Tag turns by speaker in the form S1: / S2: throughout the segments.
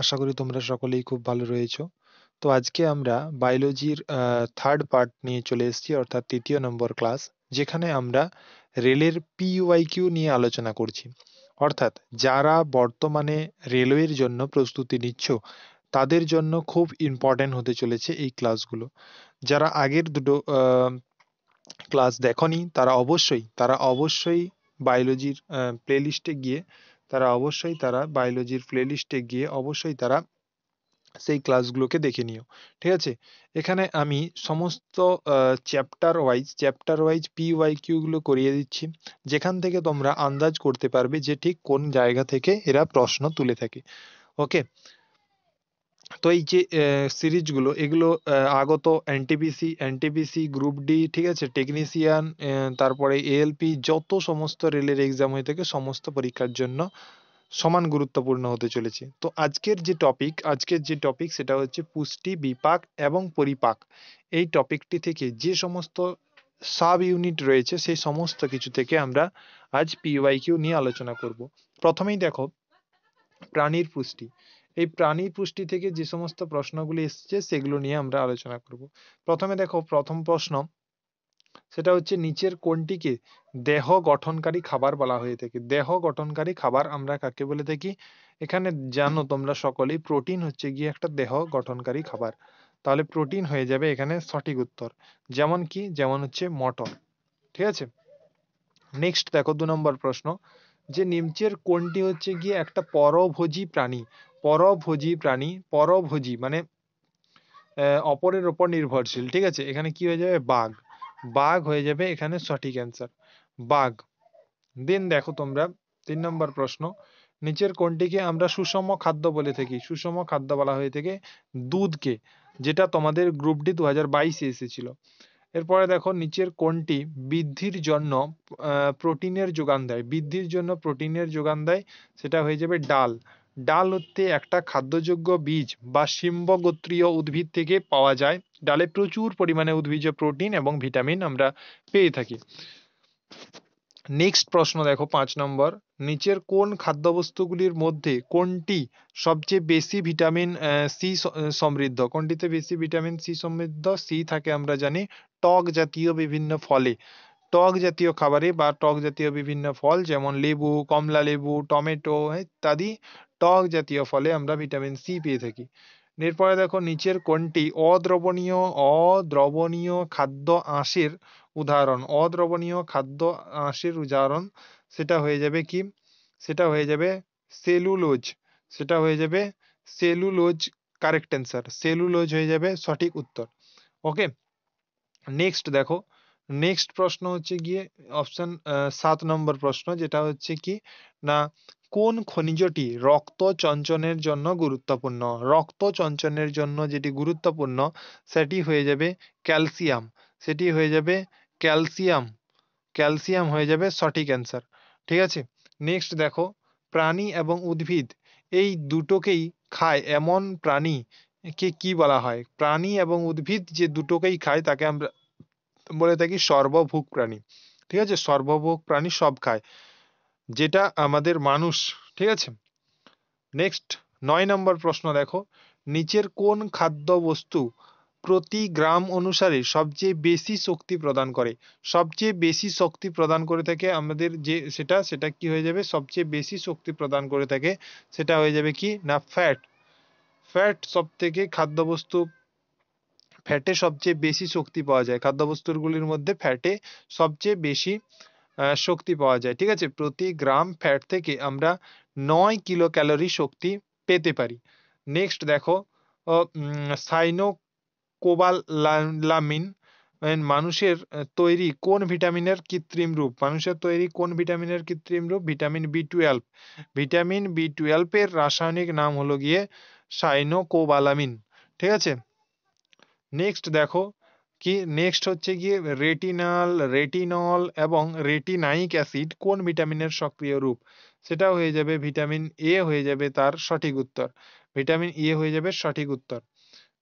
S1: আশা করি তোমরা সকলেই খুব ভালো রয়েছো। তো আজকে আমরা বায়োলজির থার্ড পার্ট নিয়ে চলে এসেছি, অর্থাৎ তৃতীয় নম্বর ক্লাস, যেখানে আমরা রেলের পিওয়াইকিউ নিয়ে আলোচনা করছি। অর্থাৎ যারা বর্তমানে রেলওয়ের জন্য প্রস্তুতি নিচ্ছ তাদের জন্য খুব ইম্পর্টেন্ট হতে চলেছে এই ক্লাসগুলো। যারা আগের দুটো ক্লাস দেখনি তারা অবশ্যই বায়োলজির প্লেলিস্টে গিয়ে অবশ্যই তারা সেই ক্লাসগুলোকে দেখে নিও। ঠিক আছে, এখানে আমি সমস্ত চ্যাপ্টার ওয়াইজ পিওয়াইকিউ গুলো করিয়ে দিচ্ছি, যেখান থেকে তোমরা আন্দাজ করতে পারবে যে ঠিক কোন জায়গা থেকে এরা প্রশ্ন তুলে থাকে। ওকে, তো এই যে সিরিজগুলো এগুলো আগত এনটিপিসি গ্রুপ ডি, ঠিক আছে, টেকনিশিয়ান, তারপরে এএলপি, যত সমস্ত রেলের এক্সাম হয়ে থাকে সমস্ত পরীক্ষার জন্য সমান গুরুত্বপূর্ণ হতে চলেছে। তো আজকের যে টপিক সেটা হচ্ছে পুষ্টি, বিপাক এবং পরিপাক। এই টপিকটি থেকে যে সমস্ত সাব ইউনিট রয়েছে সেই সমস্ত কিছু থেকে আমরা আজ পিওয়াইকিউ নিয়ে আলোচনা করব। প্রথমেই দেখো প্রাণীর পুষ্টি। এই প্রাণীর পুষ্টি থেকে যে সমস্ত প্রশ্নগুলি এসেছে সেগুলো নিয়ে আমরা আলোচনা করব। প্রথমে দেখো, প্রথম প্রশ্ন সেটা হচ্ছে নিচের কোনটিকে দেহ গঠনকারী খাবার বলা হয়ে থাকে। দেহ গঠনকারী খাবার আমরা কাকে বলে থাকি? এখানে জানো তোমরা সকলেই প্রোটিন হচ্ছে গিয়ে একটা দেহ গঠনকারী খাবার। তাহলে প্রোটিন হয়ে যাবে এখানে সঠিক উত্তর। যেমন হচ্ছে মটর। ঠিক আছে, নেক্সট দেখো 2 নম্বর প্রশ্ন, যে নিচের কোনটি হচ্ছে গিয়ে একটা পরভোজী প্রাণী। পরভোজী মানে অপরের উপর নির্ভরশীল। ঠিক আছে, এখানে কি হয়ে যাবে? বাঘ হয়ে যাবে এখানে সঠিক অ্যান্সার, বাঘ। দেন দেখো তোমরা 3 নম্বর প্রশ্ন, নিচের কোনটিকে আমরা সুষম খাদ্য বলে থাকি? সুষম খাদ্য বলা হয়ে থাকে দুধকে, যেটা তোমাদের গ্রুপ ডি 2022-এ এসেছিল। এরপরে দেখো নিচের কোনটি বৃদ্ধির জন্য প্রোটিনের যোগান দেয়? সেটা হয়ে যাবে ডাল। ডাল হচ্ছে একটা খাদ্যযোগ্য বীজ বা শিম্বগোত্রীয় উদ্ভিদ থেকে পাওয়া যায়। ডালে প্রচুর পরিমাণে উদ্ভিজ্জ প্রোটিন এবং ভিটামিন আমরা পেয়ে থাকি। নেক্সট প্রশ্ন দেখো 5 নম্বর, নিচের কোন খাদ্যবস্তুগুলির মধ্যে কোনটি সবচেয়ে বেশি ভিটামিন সি সমৃদ্ধ? কোনটিতে বেশি ভিটামিন সি সমৃদ্ধ? সি থাকে আমরা জানি টক জাতীয় বিভিন্ন ফলে, টক জাতীয় খাবারে বা টক জাতীয় বিভিন্ন ফল, যেমন লেবু, কমলা লেবু, টমেটো ইত্যাদি টক জাতীয় ফলে আমরা ভিটামিন সি পেয়ে থাকি। এরপরে দেখো নিচের কোনটি অদ্রবণীয় খাদ্য আঁশের উদাহরণ? সেটা হয়ে যাবে কি? সেটা হয়ে যাবে সেলুলোজ। কারেক্ট অ্যান্সার, সেলুলোজ হয়ে যাবে সঠিক উত্তর। ওকে, নেক্সট দেখো, নেক্সট প্রশ্ন হচ্ছে গিয়ে অপশন 7 নম্বর প্রশ্ন, যেটা হচ্ছে কি না, কোন খনিজটি রক্ত চঞ্চনের জন্য গুরুত্বপূর্ণ? রক্ত চঞ্চনের জন্য যেটি গুরুত্বপূর্ণ সেটি হয়ে যাবে ক্যালসিয়াম। সেটি হয়ে যাবে ক্যালসিয়াম। ক্যালসিয়াম হয়ে যাবে সঠিক অ্যান্সার। ঠিক আছে, নেক্সট দেখো, প্রাণী এবং উদ্ভিদ এই দুটোকেই খায় এমন প্রাণী কে কি বলা হয়? প্রাণী এবং উদ্ভিদ যে দুটোকেই খায় তাকে আমরা বলে থাকি সর্বভুক প্রাণী। ঠিক আছে, সর্বভুক প্রাণী সব খায়, যেটা আমাদের মানুষ। ঠিক আছে, নেক্সট 9 নম্বর প্রশ্ন দেখো, নিচের কোন খাদ্য বস্তু প্রতি গ্রাম অনুসারে সবচেয়ে বেশি শক্তি প্রদান করে? সবচেয়ে বেশি শক্তি প্রদান করে থাকে আমাদের যে সেটা কি হয়ে যাবে? সবচেয়ে বেশি শক্তি প্রদান করে থাকে সেটা হয়ে যাবে কি না ফ্যাট। সব থেকে ফ্যাটে সবচেয়ে বেশি শক্তি পাওয়া যায়। খাদ্যবস্তুগুলির মধ্যে ফ্যাটে সবচেয়ে বেশি শক্তি পাওয়া যায়। ঠিক আছে, প্রতি গ্রাম ফ্যাট থেকে আমরা 9 কিলো ক্যালোরি শক্তি পেতে পারি। নেক্সট দেখো, সাইনোকোবালামিন মানুষের তৈরি কোন ভিটামিনের কৃত্রিম রূপ? ভিটামিন বি12। ভিটামিন বি12 এর রাসায়নিক নাম হলো গিয়ে সাইনোকোবালামিন। ঠিক আছে, নেক্সট দেখো কি, নেক্সট হচ্ছে গিয়ে রেটিনল এবং রেটিনাইক অ্যাসিড কোন ভিটামিনের সক্রিয় রূপ? সেটা হয়ে যাবে ভিটামিন এ হয়ে যাবে তার সঠিক উত্তর। ভিটামিন এ হয়ে যাবে সঠিক উত্তর।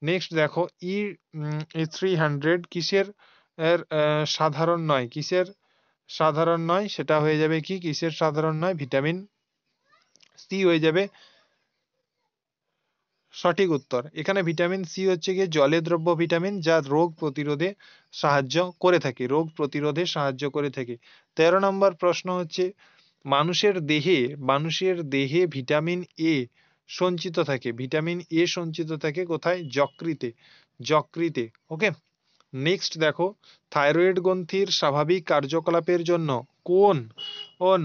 S1: নেক্সট দেখো, E300 কিসের সাধারণ নয়? সেটা হয়ে যাবে কি? কিসের সাধারণ নয়? ভিটামিন সি হয়ে যাবে সঠিক উত্তর। এখানে ভিটামিন সি হচ্ছে গিয়ে জলে দ্রব্য ভিটামিন, যা রোগ প্রতিরোধে সাহায্য করে থাকে, রোগ প্রতিরোধে সাহায্য করে থাকে। 13 নম্বর প্রশ্ন হচ্ছে, মানুষের দেহে ভিটামিন এ সঞ্চিত থাকে, ভিটামিন এ সঞ্চিত থাকে কোথায়? যকৃতে, যকৃতে। ওকে। নেক্সট দেখো, থাইরয়েড গ্রন্থির স্বাভাবিক কার্যকলাপের জন্য কোন কোন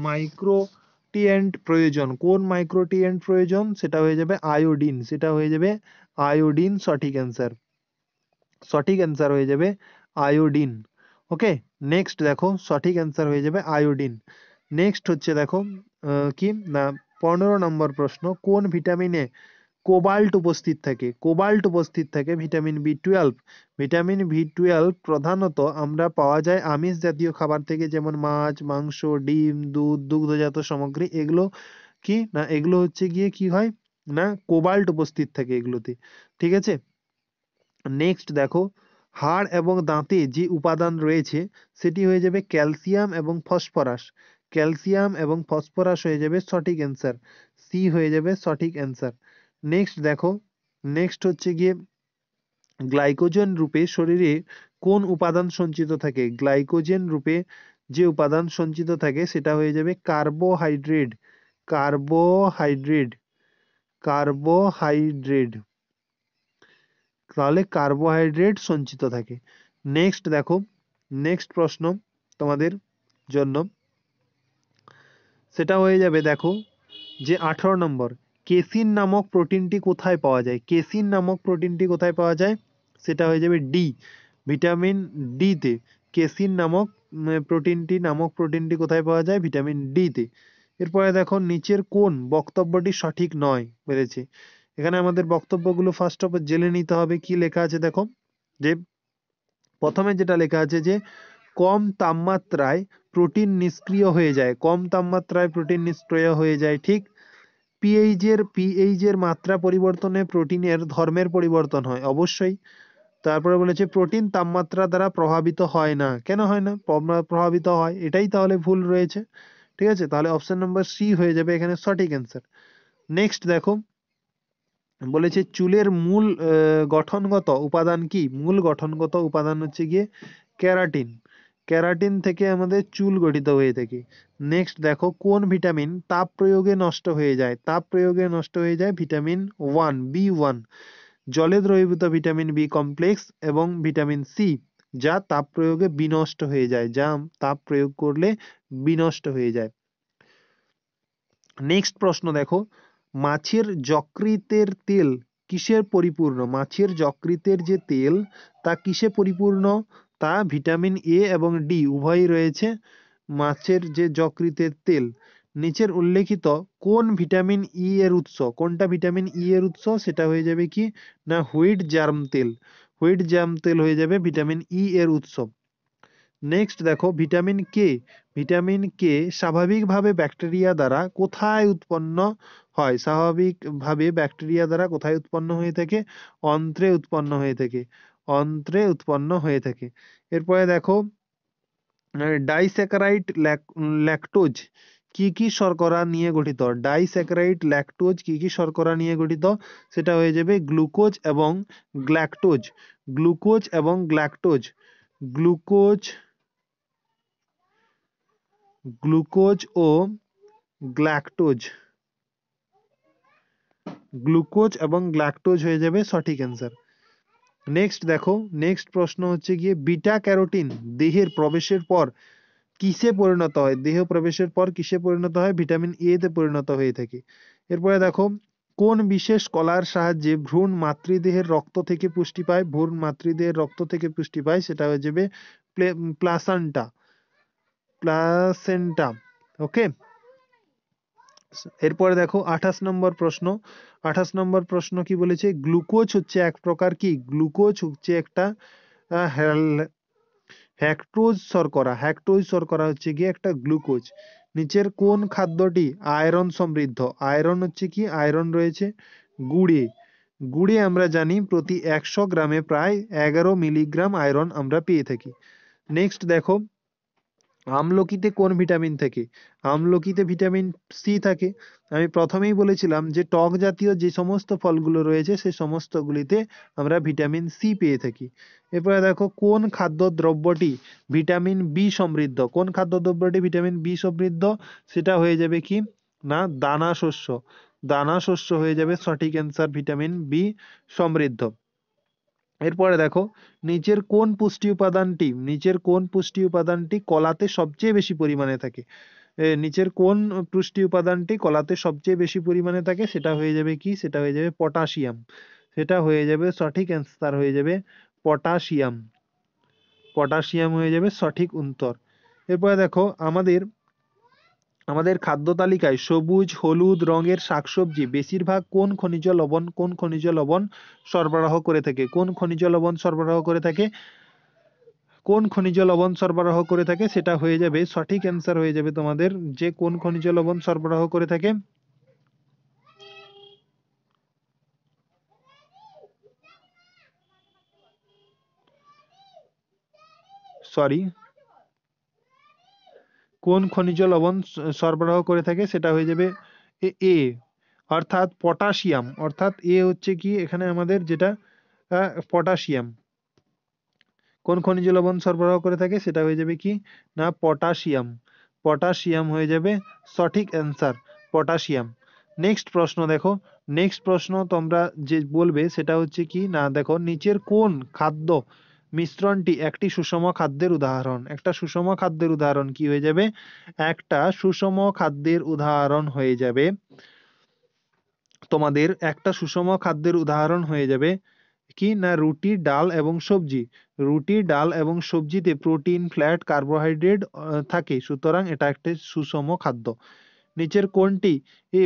S1: মাইক্রোটিএন্ট প্রয়োজন, কোন মাইক্রোটিএন্ট প্রয়োজন? সেটা হয়ে যাবে আয়োডিন, সেটা হয়ে যাবে আয়োডিন। সঠিক অ্যান্সার, সঠিক অ্যান্সার হয়ে যাবে আয়োডিন। ওকে। নেক্সট দেখো, সঠিক অ্যান্সার হয়ে যাবে আয়োডিন। নেক্সট হচ্ছে দেখো কি না, 15 নম্বর প্রশ্ন, কোন ভিটামিনে কোবাল্ট উপস্থিত থাকে? কোবাল্ট উপস্থিত থাকে ভিটামিন বি 12। ভিটামিন বি 12 প্রধানত আমরা পাওয়া যায় আমিষ জাতীয় খাবার থেকে, যেমন মাছ, মাংস, ডিম, দুধ, দুগ্ধজাত সামগ্রী। এগুলো কি না, এগুলো হচ্ছে গিয়ে কি হয় না, কোবাল্ট উপস্থিত থাকে এগুলোতে। ঠিক আছে। নেক্সট দেখো, হাড় এবং দাঁতে যে উপাদান রয়েছে সেটি হয়ে যাবে ক্যালসিয়াম এবং ফসফরাস। ক্যালসিয়াম এবং ফসফরাস হয়ে যাবে সঠিক অ্যান্সার, সি হয়ে যাবে সঠিক অ্যান্সার। নেক্সট দেখো, নেক্সট হচ্ছে গিয়ে গ্লাইকোজেন রূপে শরীরে কোন উপাদান সঞ্চিত থাকে? গ্লাইকোজেন রূপে যে উপাদান সঞ্চিত থাকে সেটা হয়ে যাবে কার্বোহাইড্রেট, কার্বোহাইড্রেট, কার্বোহাইড্রেট। তাহলে কার্বোহাইড্রেট সঞ্চিত থাকে। নেক্সট দেখো, নেক্সট প্রশ্ন তোমাদের জন্য, সেটা হয়ে যাবে দেখো যে 18 নম্বর, কেসিন নামক প্রোটিনটি কোথায় পাওয়া যায়? কেসিন নামক প্রোটিনটি কোথায় পাওয়া যায়? সেটা হয়ে যাবে ডি, ভিটামিন ডি তে। কেসিন নামক প্রোটিনটি কোথায় পাওয়া যায়? ভিটামিন ডি তে। এরপরে দেখো, নিচের কোন বক্তব্যটি সঠিক নয় বলেছে। এখানে আমাদের বক্তব্যগুলো ফার্স্ট অফ জেনে নিতে হবে। কি লেখা আছে দেখো, যে প্রথমে যেটা লেখা আছে যে কম তাপমাত্রায় প্রোটিন নিষ্ক্রিয় হয়ে যায়, কম তাপমাত্রায় প্রোটিন নিষ্ক্রিয় হয়ে যায়, ঠিক। পিএইচ এর মাত্রা পরিবর্তনে প্রোটিনের ধর্মের পরিবর্তন হয়, অবশ্যই। তারপরে বলেছে প্রোটিন তাপমাত্রা দ্বারা প্রভাবিত হয় না। কেন হয় না? প্রভাবিত হয়, এটাই তাহলে ভুল রয়েছে। ঠিক আছে, তাহলে অপশন নাম্বার সি হয়ে যাবে এখানে সঠিক অ্যান্সার। নেক্সট দেখো, বলেছে চুলের মূল গঠনগত উপাদান কি? মূল গঠনগত উপাদান হচ্ছে গিয়ে ক্যারাটিন। ক্যারাটিন থেকে আমাদের চুল গঠিত হয়ে থাকে। নেক্সট দেখো, কোন ভিটামিন তাপ প্রয়োগে নষ্ট হয়ে যায়? তাপ প্রয়োগে নষ্ট হয়ে যায় ভিটামিন 1, বি 1। জলে দ্রবীভূত ভিটামিন বি কমপ্লেক্স এবং ভিটামিন সি, যা তাপ প্রয়োগে বিনষ্ট হয়ে যায়, যা তাপ প্রয়োগ করলে বিনষ্ট হয়ে যায়। নেক্সট প্রশ্ন দেখো, মাছের যকৃতের তেল কিসের পরিপূর্ণ? মাছের যকৃতের যে তেল তা কিসে পরিপূর্ণ? তা ভিটামিন এ এবং ডি উভয়ই রয়েছে মাছের যে যকৃতের তেল। নিচের উল্লেখিত কোন ভিটামিন ই এর উৎস? কোনটা ভিটামিন ই এর উৎস? সেটা হয়ে যাবে কি না, হুইট জার্ম তেল। হুইট জার্ম তেল হয়ে যাবে ভিটামিন ই এর উৎস। নেক্সট দেখো, ভিটামিন কে, ভিটামিন কে স্বাভাবিকভাবে ব্যাকটেরিয়া দ্বারা কোথায় উৎপন্ন হয়? স্বাভাবিকভাবে ব্যাকটেরিয়া দ্বারা কোথায় উৎপন্ন হয়ে থাকে? অন্ত্রে উৎপন্ন হয়ে থাকে, অন্ত্রে উৎপন্ন হয়ে থাকে। এরপরে দেখো, ডাইস্যাকারাইড ল্যাকটোজ কি কি শর্করা নিয়ে গঠিত? ডাইস্যাকারাইড ল্যাকটোজ কি কি শর্করা নিয়ে গঠিত? সেটা হয়ে যাবে গ্লুকোজ এবং গ্ল্যাকটোজ, গ্লুকোজ এবং গ্ল্যাকটোজ, গ্লুকোজ, গ্লুকোজ ও গ্ল্যাকটোজ, গ্লুকোজ এবং গ্ল্যাকটোজ হয়ে যাবে সঠিক অ্যান্সার। নেক্সট দেখো, নেক্সট প্রশ্ন হচ্ছে গিয়ে বিটা ক্যারোটিন দেহের প্রবেশের পর কিসে পরিণত হয়? দেহ প্রবেশের পর কিসে পরিণত হয়? ভিটামিন এ তে পরিণত হয়ে থাকে। এরপরে দেখো, কোন বিশেষ কলার সাহায্যে ভ্রূণ মাতৃদেহের রক্ত থেকে পুষ্টি পায়? ভ্রূণ মাতৃদেহের রক্ত থেকে পুষ্টি পায়, সেটা হয়ে যাবে প্লাসেন্টা, প্লাসেন্টা। ওকে। এরপরে দেখো 28 নম্বর প্রশ্ন, 28 নম্বর প্রশ্ন কি বলেছে? গ্লুকোজ হচ্ছে এক প্রকার কি? গ্লুকোজ হচ্ছে একটা হ্যাক্টোজ শর্করা, হ্যাক্টোজ শর্করা হচ্ছে গিয়ে একটা গ্লুকোজ। নিচের কোন খাদ্যটি আয়রন সমৃদ্ধ? আয়রন হচ্ছে কি? আয়রন রয়েছে গুড়ে। গুড়ে আমরা জানি প্রতি 100 গ্রামে প্রায় 11 মিলিগ্রাম আয়রন আমরা পেয়ে থাকি। নেক্সট দেখো, আমলকিতে কোন ভিটামিন থাকে? আমলকিতে ভিটামিন সি থাকে। আমি প্রথমেই বলেছিলাম যে টক জাতীয় যে সমস্ত ফলগুলো রয়েছে সে সমস্তগুলিতে আমরা ভিটামিন সি পেয়ে থাকি। এরপরে দেখো কোন খাদ্যদ্রব্যটি ভিটামিন বি সমৃদ্ধ? কোন খাদ্যদ্রব্যটি ভিটামিন বি সমৃদ্ধ? সেটা হয়ে যাবে কি না দানা শস্য। দানা শস্য হয়ে যাবে সঠিক অ্যান্সার, ভিটামিন বি সমৃদ্ধ। এরপরে দেখো নিচের কোন পুষ্টি উপাদানটি কলাতে সবচেয়ে বেশি পরিমাণে থাকে? নিচের কোন পুষ্টি উপাদানটি কলাতে সবচেয়ে বেশি পরিমাণে থাকে? সেটা হয়ে যাবে কি? সেটা হয়ে যাবে পটাশিয়াম। সেটা হয়ে যাবে সঠিক অ্যান্সার, হয়ে যাবে পটাশিয়াম। পটাশিয়াম হয়ে যাবে সঠিক উত্তর। এরপরে দেখো আমাদের আমাদের খাদ্য তালিকায় সবুজ হলুদ রঙের শাকসবজি বেশিরভাগ কোন খনিজ লবণ সরবরাহ করে থাকে? কোন খনিজ লবণ সরবরাহ করে থাকে? কোন খনিজ লবণ সরবরাহ করে থাকে? সেটা হয়ে যাবে সঠিক অ্যান্সার, হয়ে যাবে তোমাদের যে কোন খনিজ লবণ সরবরাহ করে থাকে। সরি, কোন খনিজ লবণ সরবরাহ করে থাকে? সেটা হয়ে যাবে এ, অর্থাৎ পটাশিয়াম। অর্থাৎ এ হচ্ছে কি এখানে আমাদের যেটা পটাশিয়াম। কোন খনিজ লবণ সরবরাহ করে থাকে? সেটা হয়ে যাবে কি না পটাশিয়াম। পটাশিয়াম হয়ে যাবে সঠিক অ্যান্সার, পটাশিয়াম। নেক্সট প্রশ্ন দেখো, নেক্সট প্রশ্ন তোমরা যে বলবে সেটা হচ্ছে কি না দেখো নিচের কোন খাদ্য মিশ্রণটি একটি সুষম খাদ্যের উদাহরণ? একটা সুষম খাদ্যের উদাহরণ কি হয়ে যাবে? একটা সুষম খাদ্যের উদাহরণ হয়ে যাবে তোমাদের একটা সুষম খাদ্যের উদাহরণ হয়ে যাবে কি না রুটি ডাল এবং সবজি। রুটি ডাল এবং সবজিতে প্রোটিন ফ্যাট কার্বোহাইড্রেট থাকে, সুতরাং এটা একটা সুষম খাদ্য। নিচের কোনটি এই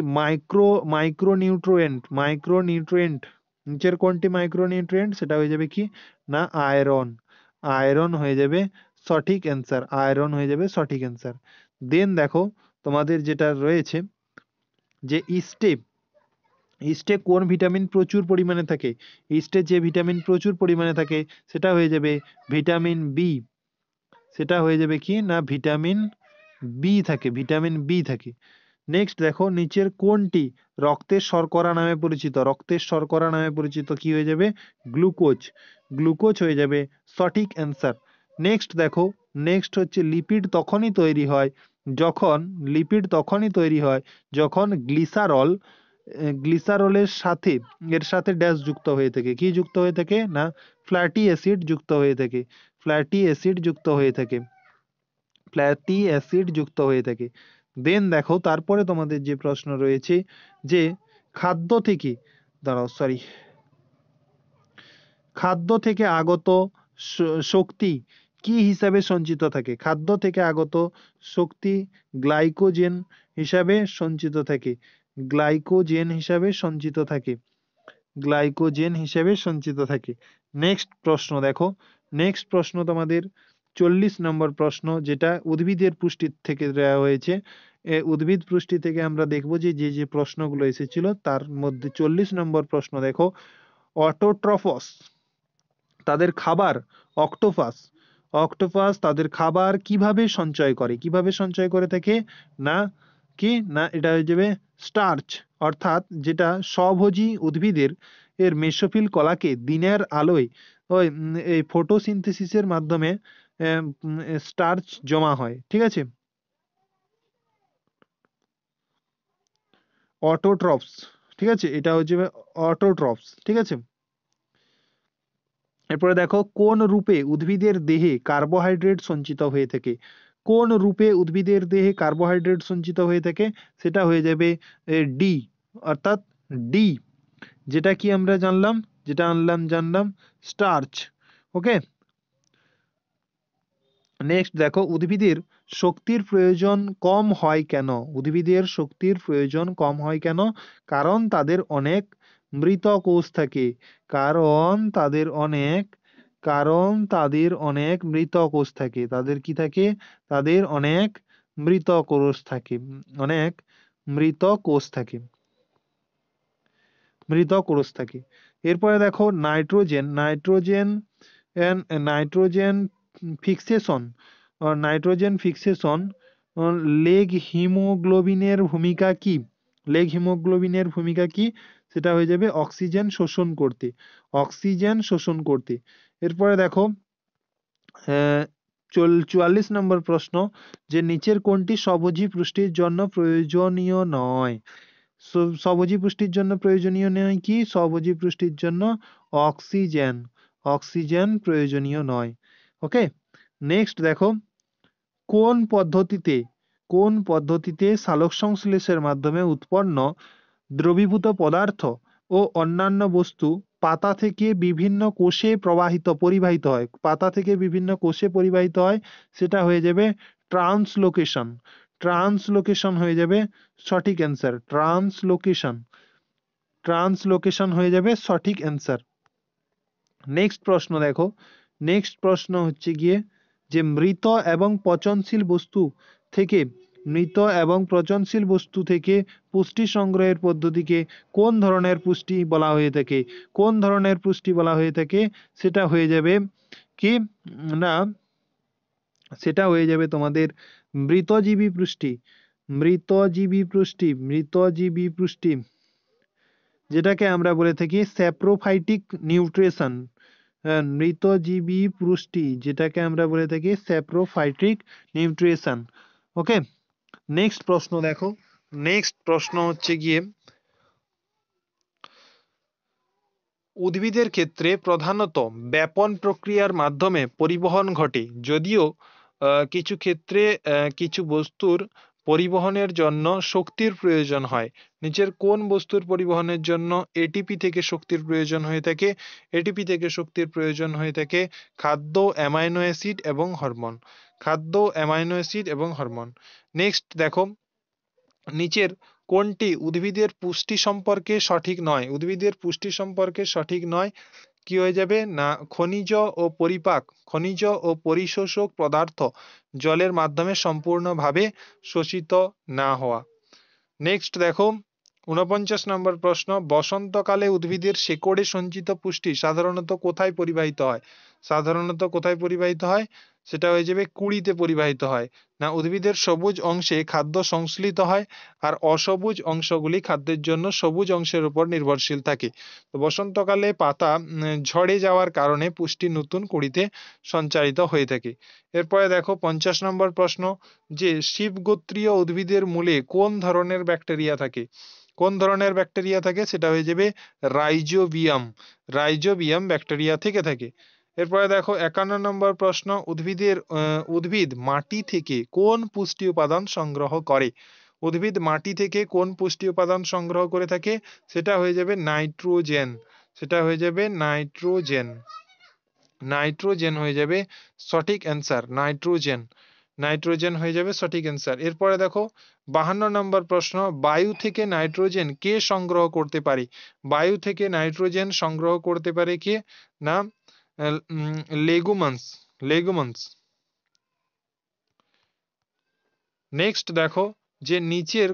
S1: মাইক্রোনিউট্রিয়েন্ট নিচের কোনটি মাইক্রোনিউট্রিয়েন্ট? সেটা হয়ে যাবে কি না আয়রন। আয়রন হয়ে যাবে সঠিক অ্যান্সার, আয়রন হয়ে যাবে সঠিক অ্যান্সার। দেন দেখো তোমাদের যেটা রয়েছে যে ইস্টে ইস্টে কোন ভিটামিন প্রচুর পরিমাণে থাকে? ইস্টে যে ভিটামিন প্রচুর পরিমাণে থাকে সেটা হয়ে যাবে ভিটামিন বি। সেটা হয়ে যাবে কি না ভিটামিন বি থাকে, ভিটামিন বি থাকে। নেক্সট দেখো নিচের কোনটি রক্তের শর্করা নামে পরিচিত? রক্তের শর্করা নামে পরিচিত কি হয়ে যাবে? গ্লুকোজ। গ্লুকোজ হয়ে যাবে সঠিক অ্যান্সার। নেক্সট দেখো, নেক্সট হচ্ছে যখন লিপিড তখনই তৈরি হয় যখন গ্লিসারলের সাথে এর সাথে ড্যাশ যুক্ত হয়ে থাকে। কি যুক্ত হয়ে থাকে না ফ্ল্যাটি অ্যাসিড যুক্ত হয়ে থাকে। ফ্ল্যাটি অ্যাসিড যুক্ত হয়ে থাকে। ফ্ল্যাটি অ্যাসিড যুক্ত হয়ে থাকে। দেন দেখো তারপরে তোমাদের যে প্রশ্ন রয়েছে যে খাদ্য থেকে দাঁড়াও সরি খাদ্য থেকে আগত শক্তি কি হিসাবে সঞ্চিত থাকে? খাদ্য থেকে আগত শক্তি গ্লাইকোজেন হিসাবে সঞ্চিত থাকে। গ্লাইকোজেন হিসাবে সঞ্চিত থাকে। গ্লাইকোজেন হিসেবে সঞ্চিত থাকে। নেক্সট প্রশ্ন দেখো, নেক্সট প্রশ্ন তোমাদের 40 নম্বর প্রশ্ন, যেটা উদ্ভিদের পুষ্টি থেকে দেওয়া হয়েছে। উদ্ভিদ পুষ্টি থেকে আমরা দেখব যে যে যে প্রশ্নগুলো এসেছিল তার মধ্যে 40 নম্বর প্রশ্ন দেখো, অটোট্রফস তাদের খাবার অক্টোপাস অক্টোপাস তাদের খাবার কিভাবে সঞ্চয় করে? কিভাবে সঞ্চয় করে থাকে না কি না এটা হয়ে যাবে স্টার্চ। অর্থাৎ যেটা স্বভোজী উদ্ভিদের মেসোফিল কলাকে দিনের আলোয় এই ফটোসিনথেসিসের মাধ্যমে স্টার্চ জমা হয়। ঠিক আছে, অটোট্রফস। ঠিক আছে, এটা হচ্ছে অটোট্রফস। ঠিক আছে, এরপরে দেখো কোন রূপে উদ্ভিদের দেহে কার্বোহাইড্রেট সঞ্চিত হয়ে থাকে? কোন রূপে উদ্ভিদের দেহে কার্বোহাইড্রেট সঞ্চিত হয়ে থাকে? সেটা হয়ে যাবে ডি, অর্থাৎ ডি। যেটা কি আমরা জানলাম, জানলাম স্টার্চ। ওকে, নেক্সট দেখো উদ্ভিদের শক্তির প্রয়োজন কম হয় কেন? উদ্ভিদের শক্তির প্রয়োজন কম হয় কেন? কারণ তাদের অনেক মৃত কোষ থাকে। কারণ তাদের অনেক কারণ তাদের অনেক মৃত কোষ থাকে। তাদের কি থাকে? তাদের অনেক মৃত কোষ থাকে। অনেক মৃত কোষ থাকে। মৃত কোষ থাকে। এরপরে দেখো nitrogen nitrogen fixation nitrogen fixation লেগ হিমোগ্লোবিনের ভূমিকা কি? লেগ হিমোগ্লোবিনের ভূমিকা কি? সেটা হয়ে যাবে অক্সিজেন শোষণ করতে, অক্সিজেন শোষণ করতে। এরপরে দেখো 44 নম্বর প্রশ্ন, যে নিচের কোনটি স্বভোজী পুষ্টির জন্য প্রয়োজনীয় নয়? স্বভোজী পুষ্টির জন্য প্রয়োজনীয় নয় কি? স্বভোজী পুষ্টির জন্য অক্সিজেন, অক্সিজেন প্রয়োজনীয় নয়। ওকে, নেক্সট দেখো, কোন পদ্ধতিতে, কোন পদ্ধতিতে সালোকসংশ্লেষের মাধ্যমে উৎপন্ন দ্রবীভূত পদার্থ ও অন্যান্য বস্তু পাতা থেকে বিভিন্ন কোষে পরিবাহিত হয়? পাতা থেকে বিভিন্ন কোষে পরিবাহিত হয়, সেটা হয়ে যাবে ট্রান্সলোকেশন। ট্রান্সলোকেশন হয়ে যাবে সঠিক অ্যান্সার, ট্রান্সলোকেশন, ট্রান্সলোকেশন হয়ে যাবে সঠিক অ্যান্সার। নেক্সট প্রশ্ন দেখো, নেক্সট প্রশ্ন হচ্ছে গিয়ে যে মৃত এবং পচনশীল বস্তু থেকে, মৃত এবং পচনশীল বস্তু থেকে পুষ্টি সংগ্রহের পদ্ধতিকে কোন ধরনের পুষ্টি বলা হয়ে থাকে? কোন ধরনের পুষ্টি বলা হয়ে থাকে? সেটা হয়ে যাবে কি না, সেটা হয়ে যাবে তোমাদের মৃতজীবী পুষ্টি, মৃতজীবী পুষ্টি, মৃতজীবী পুষ্টি, যেটাকে আমরা বলে থাকি স্যাপ্রোফাইটিক নিউট্রিশন। মৃতজীবী পুষ্টি, যেটাকে আমরা বলে থাকি স্যাপ্রোফাইটিক নিউট্রিশন। ওকে, নেক্সট প্রশ্ন দেখো, নেক্সট প্রশ্ন হচ্ছে গিয়ে উদ্ভিদের ক্ষেত্রে প্রধানত ব্যাপন প্রক্রিয়ার মাধ্যমে পরিবহন ঘটে, যদিও কিছু ক্ষেত্রে কিছু বস্তুর পরিবহনের জন্য শক্তির প্রয়োজন হয়। নিচের কোন বস্তুর পরিবহনের জন্য এটিপি থেকে শক্তির প্রয়োজন হয়ে থাকে? এটিপি থেকে শক্তির প্রয়োজন হয়ে থাকে খাদ্য, অ্যামাইনো অ্যাসিড এবং হরমোন। খাদ্য, অ্যামাইনো অ্যাসিড এবং হরমোন। নেক্সট দেখো, নিচের কোনটি উদ্ভিদের পুষ্টি সম্পর্কে সঠিক নয়? উদ্ভিদের পুষ্টি সম্পর্কে সঠিক নয় কি হয়ে যাবে না, খনিজ ও পরিপাক, খনিজ ও পরিশোষক পদার্থ জলের মাধ্যমে সম্পূর্ণভাবে শোষিত না হওয়া। নেক্সট দেখো 49 নম্বর প্রশ্ন, বসন্তকালে উদ্ভিদের শেকড়ে সঞ্চিত পুষ্টি সাধারণত কোথায় পরিবাহিত হয়? সাধারণত কোথায় পরিবাহিত হয়? সেটা হয়ে যাবে কুঁড়িতে পরিবাহিত হয়। না, উদ্ভিদের সবুজ অংশে খাদ্য সংশ্লিত হয়, আর অসবুজ অংশগুলি খাদ্যের জন্য সবুজ অংশের উপর নির্ভরশীল থাকে। তো বসন্তকালে পাতা ঝরে যাওয়ার কারণে পুষ্টি নতুন কুঁড়িতে সঞ্চারিত হয়ে থাকে। এরপরে দেখো 50 নম্বর প্রশ্ন, যে শিবগোত্রীয় উদ্ভিদের মূলে কোন ধরনের ব্যাকটেরিয়া থাকে? কোন ধরনের ব্যাকটেরিয়া থাকে? সেটা হয়ে যাবে রাইজোবিয়াম, রাইজোবিয়াম ব্যাকটেরিয়া থেকে থাকে। এরপরে দেখো 51 নম্বর প্রশ্ন, উদ্ভিদ মাটি থেকে কোন পুষ্টি উপাদান সংগ্রহ করে? উদ্ভিদ মাটি থেকে কোন পুষ্টি উপাদান সংগ্রহ করে থাকে? সেটা হয়ে যাবে নাইট্রোজেন, সেটা হয়ে যাবে নাইট্রোজেন, নাইট্রোজেন হয়ে যাবে সঠিক অ্যান্সার, নাইট্রোজেন, নাইট্রোজেন হয়ে যাবে সঠিক অ্যান্সার। এরপরে দেখো 52 নম্বর প্রশ্ন, বায়ু থেকে নাইট্রোজেন কে সংগ্রহ করতে পারে? বায়ু থেকে নাইট্রোজেন সংগ্রহ করতে পারে কে? না, লেগুমান্স, লেগুমান্স। নেক্সট দেখো, যে নিচের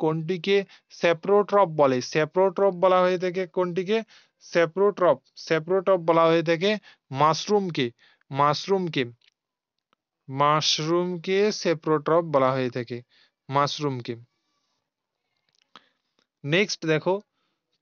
S1: কোনটিকে স্যাপ্রোট্রপ বলে? স্যাপ্রোট্রপ বলা হয়ে থাকে কোনটিকে? স্যাপ্রোট্রপ, স্যাপ্রোট্রপ বলা হয়ে থাকে মাশরুমকে, মাশরুমকে, মাশরুমকে স্যাপ্রোট্রপ বলা হয়ে থাকে, মাশরুমকে। নেক্সট দেখো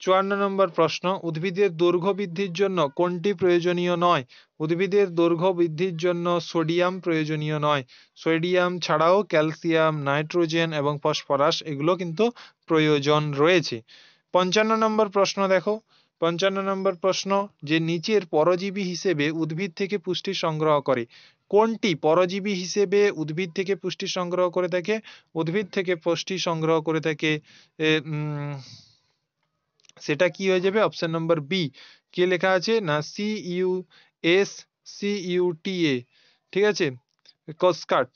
S1: 54 নম্বর প্রশ্ন, উদ্ভিদের দৈর্ঘ্য বৃদ্ধির জন্য কোনটি প্রয়োজনীয় নয়? উদ্ভিদের দৈর্ঘ্য বৃদ্ধির জন্য সোডিয়াম প্রয়োজনীয় নয়। সোডিয়াম ছাড়াও ক্যালসিয়াম, নাইট্রোজেন এবং ফসফরাস এগুলো কিন্তু প্রয়োজন রয়েছে। 55 নম্বর প্রশ্ন দেখো, 55 নম্বর প্রশ্ন, যে নিচের পরজীবী হিসেবে উদ্ভিদ থেকে পুষ্টি সংগ্রহ করে, কোনটি পরজীবী হিসেবে উদ্ভিদ থেকে পুষ্টি সংগ্রহ করে থাকে? উদ্ভিদ থেকে পুষ্টি সংগ্রহ করে থাকে সেটা কি হয়ে যাবে? Option number B. কি লেখা আছে না, CUSCUTA, ঠিক আছে, কসকাট,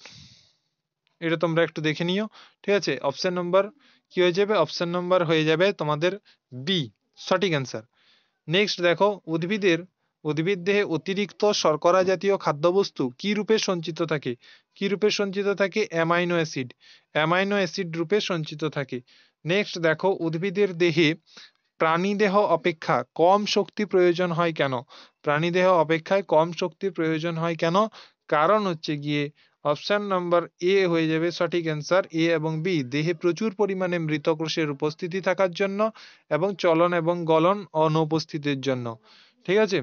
S1: এটা তোমরা একটু দেখে নিও, ঠিক আছে। অপশন নম্বর কি হয়ে যাবে? অপশন নম্বর হয়ে যাবে তোমাদের বি, সঠিক অ্যান্সার। নেক্সট দেখো, উদ্ভিদ দেহে অতিরিক্ত শর্করা জাতীয় খাদ্যবস্তু কি রূপে সঞ্চিত থাকে? কি রূপে সঞ্চিত থাকে? অ্যামাইনো অ্যাসিড, অ্যামাইনো অ্যাসিড রূপে সঞ্চিত থাকে। নেক্সট দেখো, উদ্ভিদের দেহে প্রাণীদেহ অপেক্ষা কম শক্তি প্রয়োজন হয় কেন? প্রাণীদেহ অপেক্ষায় কম শক্তির প্রয়োজন হয় কেন? কারণ হচ্ছে গিয়ে অপশন নাম্বার এ হয়ে যাবে সঠিক অ্যান্সার। এ এবং বি, দেহে প্রচুর পরিমাণে মৃত কোষের উপস্থিতি থাকার জন্য এবং চলন এবং গলন অনুপস্থিতির জন্য। ঠিক আছে।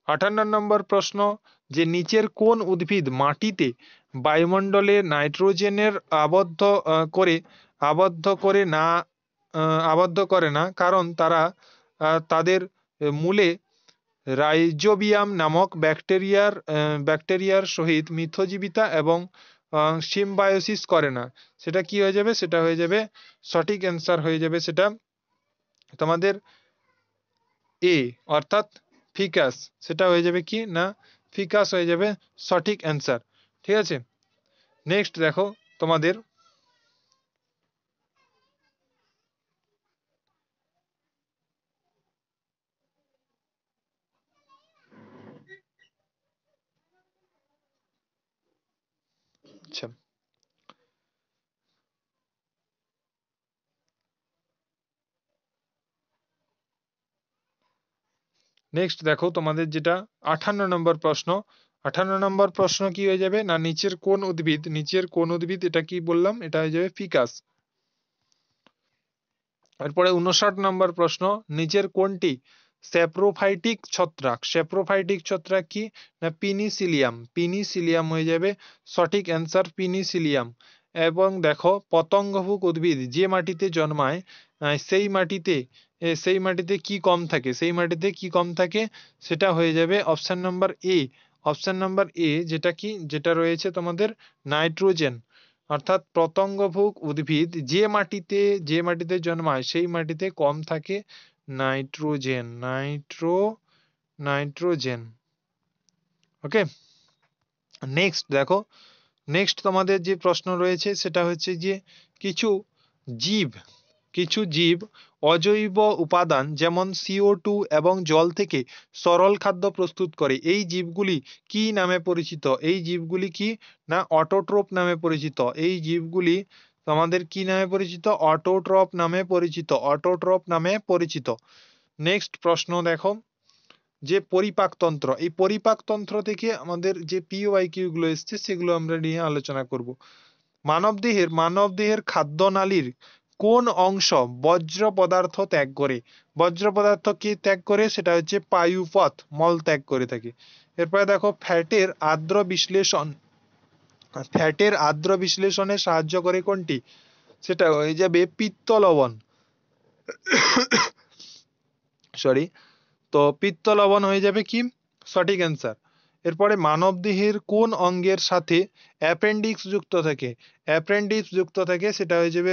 S1: 58 নম্বর প্রশ্ন, যে নিচের কোন উদ্ভিদ মাটিতে বায়ুমণ্ডলে নাইট্রোজেনের আবদ্ধ করে না আবদ্ধ করে না, কারণ তারা তাদের মূলে রাইজোবিয়াম নামক ব্যাকটেরিয়ার সহিত মিথজীবিতা এবং সিম্বায়োসিস করে না। সেটা কি হয়ে যাবে? সেটা হয়ে যাবে সঠিক অ্যান্সার হয়ে যাবে সেটা তোমাদের এ, অর্থাৎ ফিকাস। সেটা হয়ে যাবে কি না, ফিকাস হয়ে যাবে সঠিক অ্যান্সার। ঠিক আছে। নেক্সট দেখো তোমাদের আচ্ছা, নেক্সট দেখো তোমাদের যেটা 58 নম্বর প্রশ্ন। 58 নম্বর প্রশ্ন কি হয়ে যাবে না, নিচের কোন উদ্ভিদ, এটা কি বললাম, এটা হয়ে যাবে ফিকাস। এরপরে 59 নম্বর প্রশ্ন, নিচের কোনটি স্যাপ্রোফাইটিক ছত্রাক? স্যাপ্রোফাইটিক ছত্রাক কি না, পিনিসিলিয়াম। পিনিসিলিয়াম হয়ে যাবে সঠিক অ্যান্সার, পিনিসিলিয়াম। এবং দেখো পতঙ্গভুক উদ্ভিদ যে মাটিতে জন্মায় সেই মাটিতে কি কম থাকে, সেটা হয়ে যাবে option number A. Option number A, যেটা রয়েছে তোমাদের নাইট্রোজেন। অর্থাৎ পতঙ্গভুক উদ্ভিদ যে মাটিতে জন্মায় সেই মাটিতে কম থাকে নাইট্রোজেন। ওকে। নেক্সট তোমাদের যে প্রশ্ন রয়েছে সেটা হচ্ছে যে কিছু জীব কিছু জীব অজৈব উপাদান যেমন CO2 এবং জল থেকে সরল খাদ্য প্রস্তুত করে। এই জীবগুলি কি নামে পরিচিত? এই জীবগুলি কি না, অটোট্রোপ নামে পরিচিত। এই জীবগুলি আমাদের কি নামে পরিচিত? অটোট্রপ নামে পরিচিত। নেক্সট প্রশ্ন দেখো, যে পরিপাকতন্ত্র, এই পরিপাকতন্ত্র থেকে আমাদের যে PYQ গুলো এসছে সেগুলো আমরা নিয়ে আলোচনা করব। মানবদেহের খাদ্যনালীর কোন অংশ বজ্র পদার্থ ত্যাগ করে? বজ্র পদার্থ কি ত্যাগ করে? সেটা হচ্ছে পায়ুপথ, মল ত্যাগ করে থাকে। এরপরে দেখো ফ্যাটের আর্দ্র বিশ্লেষণে সাহায্য করে কোনটি? সেটা হয়ে যাবে পিত্ত লবণ। সরি, তো পিত্ত লবণ হয়ে যাবে কি সঠিক অ্যান্সার। এরপরে মানবদেহের কোন অঙ্গের সাথে অ্যাপেন্ডিক্স যুক্ত থাকে? সেটা হয়ে যাবে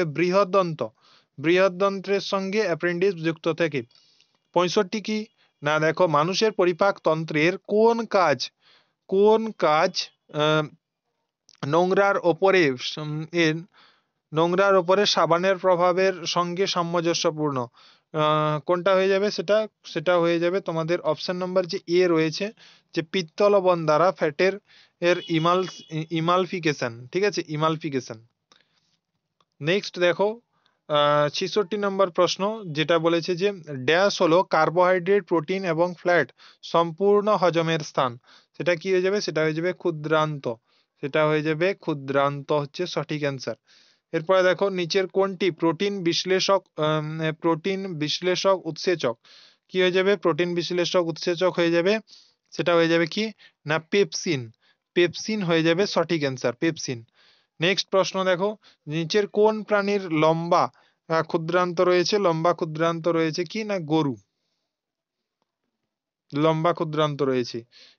S1: বৃহদন্ত্রের সঙ্গে অ্যাপেন্ডিক্স যুক্ত থাকে। 65 কি না, দেখো মানুষের পরিপাক তন্ত্রের কোন কাজ আহ, নোংরার ওপরে সাবানের প্রভাবের সঙ্গে সামঞ্জস্যপূর্ণ? কোনটা হয়ে যাবে? সেটা হয়ে যাবে তোমাদের অপশন নাম্বার যে এ রয়েছে, যে পিত্ত লবণ দ্বারা ফ্যাটের ইমালফিকেশন। ঠিক আছে, ইমালফিকেশন। নেক্সট দেখো 66 নম্বর প্রশ্ন, যেটা বলেছে যে ড্যাশ হলো কার্বোহাইড্রেট, প্রোটিন এবং ফ্যাট সম্পূর্ণ হজমের স্থান। সেটা কি হয়ে যাবে? সেটা হয়ে যাবে ক্ষুদ্রান্ত হচ্ছে সঠিক অ্যান্সার। এরপরে দেখো নিচের কোনটি প্রোটিন বিশ্লেষক উৎসেচক? কি হয়ে যাবে? প্রোটিন বিশ্লেষক উৎসেচক হয়ে যাবে, সেটা হয়ে যাবে কি না, পেপসিন হয়ে যাবে সঠিক অ্যান্সার, পেপসিন। নেক্সট প্রশ্ন দেখো, নিচের কোন প্রাণীর লম্বা ক্ষুদ্রান্ত রয়েছে কি না, গরু। লম্বা ক্ষুদ্রান্ত রয়েছে।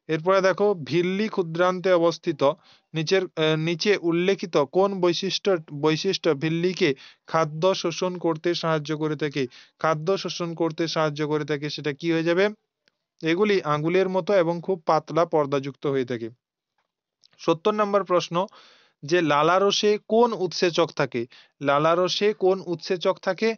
S1: এরপরে দেখো ভিল্লি ক্ষুদ্রান্তে অবস্থিত নিচে উল্লেখিত কোন বৈশিষ্ট্য ভিল্লিকে খাদ্য শোষণ করতে সাহায্য করে থাকে? সেটা কি হয়ে যাবে? এগুলি আঙ্গুলের মতো এবং খুব পাতলা পর্দাযুক্ত হয়ে থাকে। 70 নম্বর প্রশ্ন, যে লালারসে কোন উৎসেচক থাকে?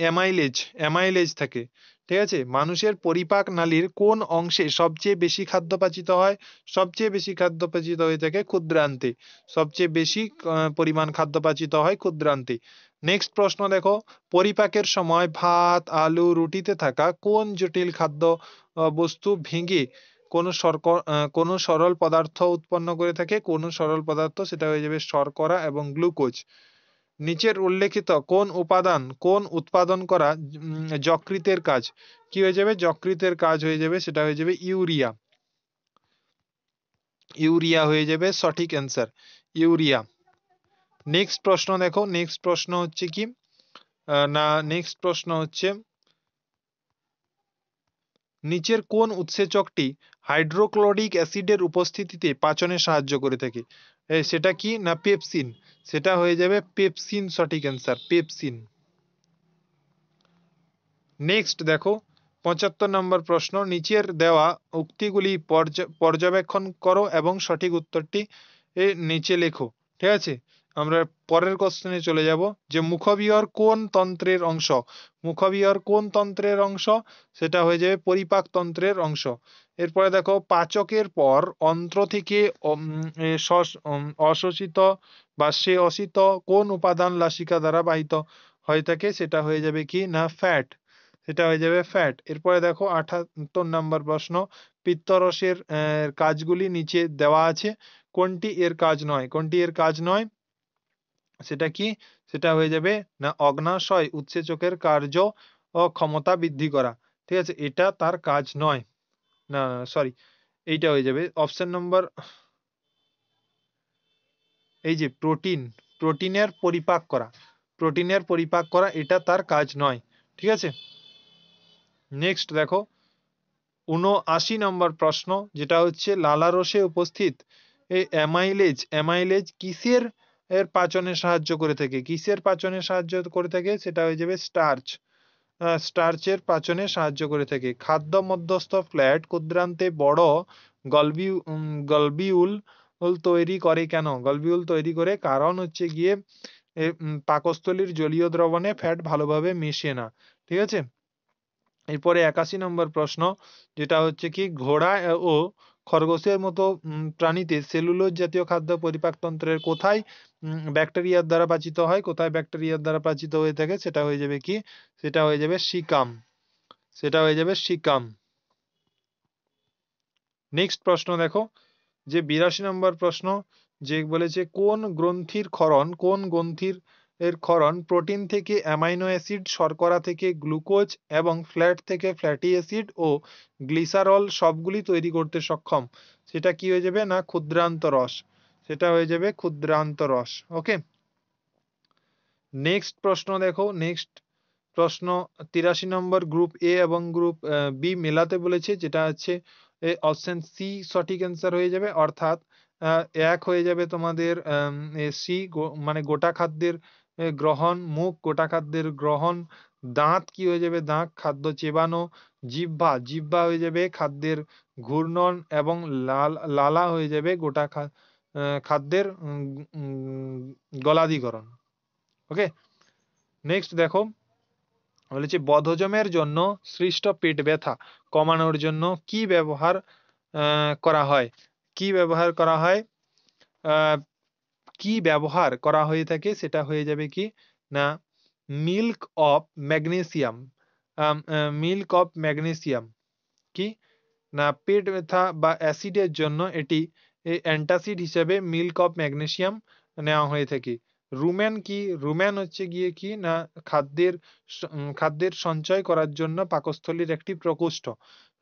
S1: অ্যামাইলেজ থাকে। ঠিক আছে। মানুষের পরিপাক নালীর কোন অংশে সবচেয়ে বেশি খাদ্য পাচিত হয়? সবচেয়ে বেশি খাদ্য পাচিত হয়ে থাকে ক্ষুদ্রান্তে। সবচেয়ে বেশি পরিমাণ খাদ্য পাচিত হয় ক্ষুদ্রান্তে। নেক্সট প্রশ্ন দেখো, পরিপাকের সময় ভাত, আলু, রুটিতে থাকা কোন জটিল খাদ্য বস্তু ভেঙে কোন সরল পদার্থ উৎপন্ন করে থাকে, কোন সরল পদার্থ, সেটা হয়ে যাবে শর্করা এবং গ্লুকোজ। নিচের উল্লেখিত কোন উপাদান কোন উৎপাদন করা যকৃতের কাজ? কি হয়ে যাবে? যকৃতের কাজ হয়ে যাবে, সেটা হয়ে যাবে ইউরিয়া। ইউরিয়া হয়ে যাবে সঠিক অ্যান্সার, ইউরিয়া। নেক্সট প্রশ্ন দেখো, নেক্সট প্রশ্ন হচ্ছে কি নেক্সট প্রশ্ন হচ্ছে নিচের কোন উৎসেচকটি হাইড্রোক্লোরিক অ্যাসিডের উপস্থিতিতে পাচনে সাহায্য করে থাকে? সেটা কি না পেপসিন, সেটা হয়ে যাবে পেপসিন, সঠিক অ্যান্সার পেপসিন। নেক্সট দেখো 75 নম্বর প্রশ্ন, নিচের দেওয়া উক্তিগুলি পর্যবেক্ষণ করো এবং সঠিক উত্তরটি নিচে লেখো। ঠিক আছে, আমরা পরের কোশ্চেনে চলে যাব যে মুখবিহর কোন তন্ত্রের অংশ? মুখবিহর কোন তন্ত্রের অংশ? সেটা হয়ে যাবে পরিপাক তন্ত্রের অংশ। এরপরে দেখো পাচকের পর অন্ত্র থেকে অশোষিত বা সে অশিত কোন উপাদান লাসিকা দ্বারা বাহিত হয়ে থাকে? সেটা হয়ে যাবে কি না ফ্যাট, সেটা হয়ে যাবে ফ্যাট। এরপরে দেখো 78 নম্বর প্রশ্ন, পিত্তরসের কাজগুলি নিচে দেওয়া আছে, কোনটি এর কাজ নয়? কোনটি এর কাজ নয়? সেটা কি? সেটা হয়ে যাবে না অগ্নাশয় উৎসেচকের কার্য ও ক্ষমতা বৃদ্ধি করা। ঠিক আছে, এটা তার কাজ নয়। না সরি, এইটা হয়ে যাবে অপশন নম্বর, এই যে প্রোটিন, প্রোটিনের পরিপাক করা, প্রোটিনের পরিপাক করা, এটা তার কাজ নয়। ঠিক আছে, নেক্সট দেখো 79 নম্বর প্রশ্ন, যেটা হচ্ছে লালারসে উপস্থিত এই অ্যামাইলেজ, অ্যামাইলেজ কিসের পাচনে সাহায্য করে থাকে? কিসের পাচনে সাহায্য করে থাকে? সেটা হয়ে যাবে স্টার্চ, স্টার্চের পাচনে সাহায্য করে থাকে। খাদ্য মধ্যস্থ ফ্ল্যাট ক্ষুদ্রান্তে বড় গলবিউল তৈরি করে কেন? গলবিউল তৈরি করে কারণ হচ্ছে গিয়ে পাকস্থলীর জলীয় দ্রবণে ফ্যাট ভালোভাবে মেশে না। ঠিক আছে, এরপরে 81 নম্বর প্রশ্ন, যেটা হচ্ছে কি ঘোড়া ও খরগোশের মতো প্রাণীতে সেলুলোজ জাতীয় খাদ্য পরিপাকতন্ত্রের কোথায় ব্যাকটেরিয়ার দ্বারা পাচিত হয়? কোথায় ব্যাকটেরিয়ার দ্বারা পাচিত হয়ে থাকে? সেটা হয়ে যাবে কি? সেটা হয়ে যাবে সিকাম, সেটা হয়ে যাবে সিকাম। নেক্সট প্রশ্ন দেখো যে 82 নম্বর প্রশ্ন, যে বলেছে কোন গ্রন্থির ক্ষরণ, কোন গ্রন্থির ক্ষরণ প্রোটিন থেকে অ্যামাইনো অ্যাসিড, শর্করা থেকে গ্লুকোজ এবং ফ্যাট থেকে ফ্যাটি অ্যাসিড ও গ্লিসারল সবগুলি তৈরি করতে সক্ষম? সেটা কি হয়ে যাবে না ক্ষুদ্রান্ত রস, সেটা হয়ে যাবে ক্ষুদ্রান্ত রস। ওকে, নেক্সট প্রশ্ন দেখো, নেক্সট প্রশ্ন 83 নম্বর, গ্রুপ এ এবং গ্রুপ বি মেলাতে বলেছে, যেটা হচ্ছে অপশন সি সঠিক অ্যান্সার হয়ে যাবে, অর্থাৎ এক হয়ে যাবে তোমাদের সি, মানে গোটা খাদ্যের গ্রহণ, মুখ গোটা খাদ্যের গ্রহণ, দাঁত কি হয়ে যাবে? দাঁত খাদ্য চেবানো, জিহ্বা, জিহ্বা হয়ে যাবে খাদ্যের ঘূর্ণন, এবং লালা হয়ে যাবে গোটা খাদ্যের গলাধিকরণ। ওকে, নেক্সট দেখো বলেছে বদহজমের জন্য সৃষ্ট পেট ব্যথা কমানোর জন্য কি ব্যবহার করা হয়? কি ব্যবহার করা হয়? কি ব্যবহার করা হয়ে থাকে? সেটা হয়ে যাবে কি না milk of magnesium, milk of magnesium. কি না পেট ব্যথা বা অ্যাসিডের জন্য এটি অ্যান্টাসিড হিসেবে মিল্ক অফ ম্যাগনেসিয়াম নেওয়া হয়ে থাকে। রুমেন কি? রুমেন হচ্ছে গিয়ে কি না খাদ্যের সঞ্চয় করার জন্য পাকস্থলীর একটি প্রকোষ্ঠ।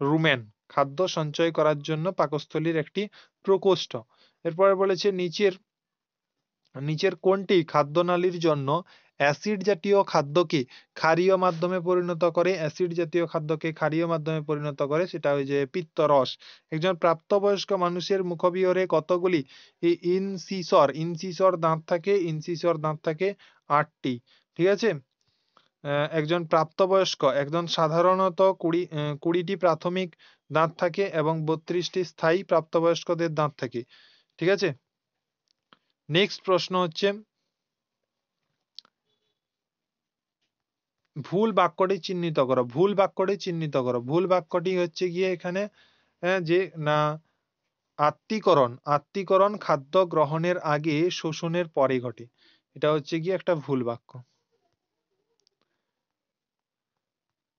S1: রুমেন খাদ্য সঞ্চয় করার জন্য পাকস্থলীর একটি প্রকোষ্ঠ। এরপরে বলেছে নিচের কোনটি খাদ্যনালীর জন্য অ্যাসিড জাতীয় খাদ্যকে ক্ষারীয় মাধ্যমে পরিণত করে? অ্যাসিড জাতীয় খাদ্যকে ক্ষারীয় মাধ্যমে পরিণত করে, সেটা হয়ে যায় পিত্তরস। একজন প্রাপ্তবয়স্ক মানুষের মুখবিহরে কতগুলি ইনসিসর দাঁত থাকে? ইনসিসর দাঁত থাকে 8টি। ঠিক আছে, একজন প্রাপ্তবয়স্ক, একজন সাধারণত 20টি প্রাথমিক দাঁত থাকে এবং 32টি স্থায়ী প্রাপ্তবয়স্কদের দাঁত থাকে। ঠিক আছে, নেক্সট প্রশ্ন হচ্ছে ভুল বাক্যটি চিহ্নিত করো, ভুল বাক্যটি চিহ্নিত করো। ভুল বাক্যটি হচ্ছে গিয়ে এখানে যে না আত্তীকরণ, আত্তীকরণ খাদ্য গ্রহণের আগে শোষণের পরে ঘটে, এটা হচ্ছে গিয়ে একটা ভুল বাক্য।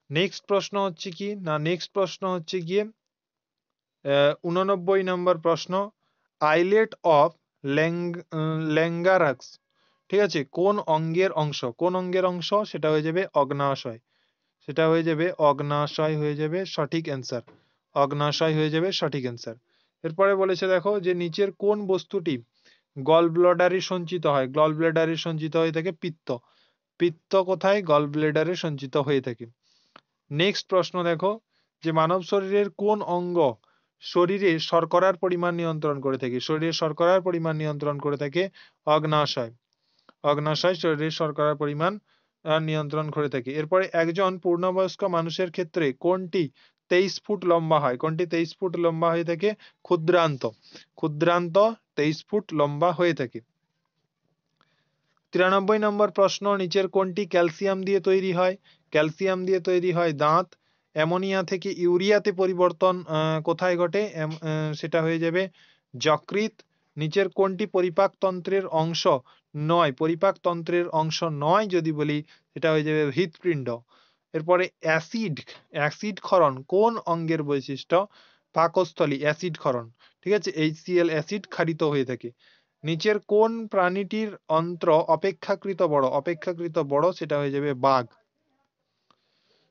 S1: নেক্সট প্রশ্ন হচ্ছে কি না নেক্সট প্রশ্ন হচ্ছে গিয়ে 89 নম্বর প্রশ্ন, আইলেট অফ ল্যাঙ্গারাক্স, ঠিক আছে, কোন অঙ্গের অংশ? কোন অঙ্গের অংশ? সেটা হয়ে যাবে অগ্ন্যাশয়। সেটা হয়ে যাবে অগ্ন্যাশয়, হয়ে যাবে সঠিক অ্যান্সার। অগ্ন্যাশয় হয়ে যাবে সঠিক অ্যান্সার। এরপরে বলেছে দেখো যে নিচের কোন বস্তুটি গল ব্লাডারে সঞ্চিত হয়? গল ব্লাডারে সঞ্চিত হয়ে থাকে পিত্ত। পিত্ত কোথায়? গল ব্লাডারে সঞ্চিত হয়ে থাকে। নেক্সট প্রশ্ন দেখো যে মানব শরীরের কোন অঙ্গ শরীরে শর্করার পরিমাণ নিয়ন্ত্রণ করে থাকে? শরীরে শর্করার পরিমাণ নিয়ন্ত্রণ করে থাকে অগ্ন্যাশয়। অগ্ন্যাশয় শরীরের শর্করার পরিমাণ নিয়ন্ত্রণ করে থাকে। এরপরে একজন পূর্ণবয়স্ক মানুষের ক্ষেত্রে কোনটি 23 ফুট লম্বা হয়? কোনটি 23 ফুট লম্বা হয়ে থাকে? ক্ষুদ্রান্ত। ক্ষুদ্রান্ত 23 ফুট লম্বা হয়ে থাকে। 93 নম্বর প্রশ্ন, নিচের কোনটি ক্যালসিয়াম দিয়ে তৈরি হয়? ক্যালসিয়াম দিয়ে তৈরি হয় দাঁত। অ্যামোনিয়া থেকে ইউরিয়াতে পরিবর্তন কোথায় ঘটে? সেটা হয়ে যাবে যকৃৎ। নিচের কোনটি পরিপাকতন্ত্রের অংশ নয়? পরিপাকতন্ত্রের অংশ নয় যদি বলি সেটা হয়ে যাবে হৃৎপিণ্ড। এরপরে অ্যাসিড, অ্যাসিড ক্ষরণ কোন অঙ্গের বৈশিষ্ট্য? পাকস্থলী অ্যাসিড ক্ষরণ, ঠিক আছে, HCl অ্যাসিড ক্ষারিত হয়ে থাকে। নিচের কোন প্রাণীটির অন্ত্র অপেক্ষাকৃত বড়? অপেক্ষাকৃত বড়, সেটা হয়ে যাবে বাঘ।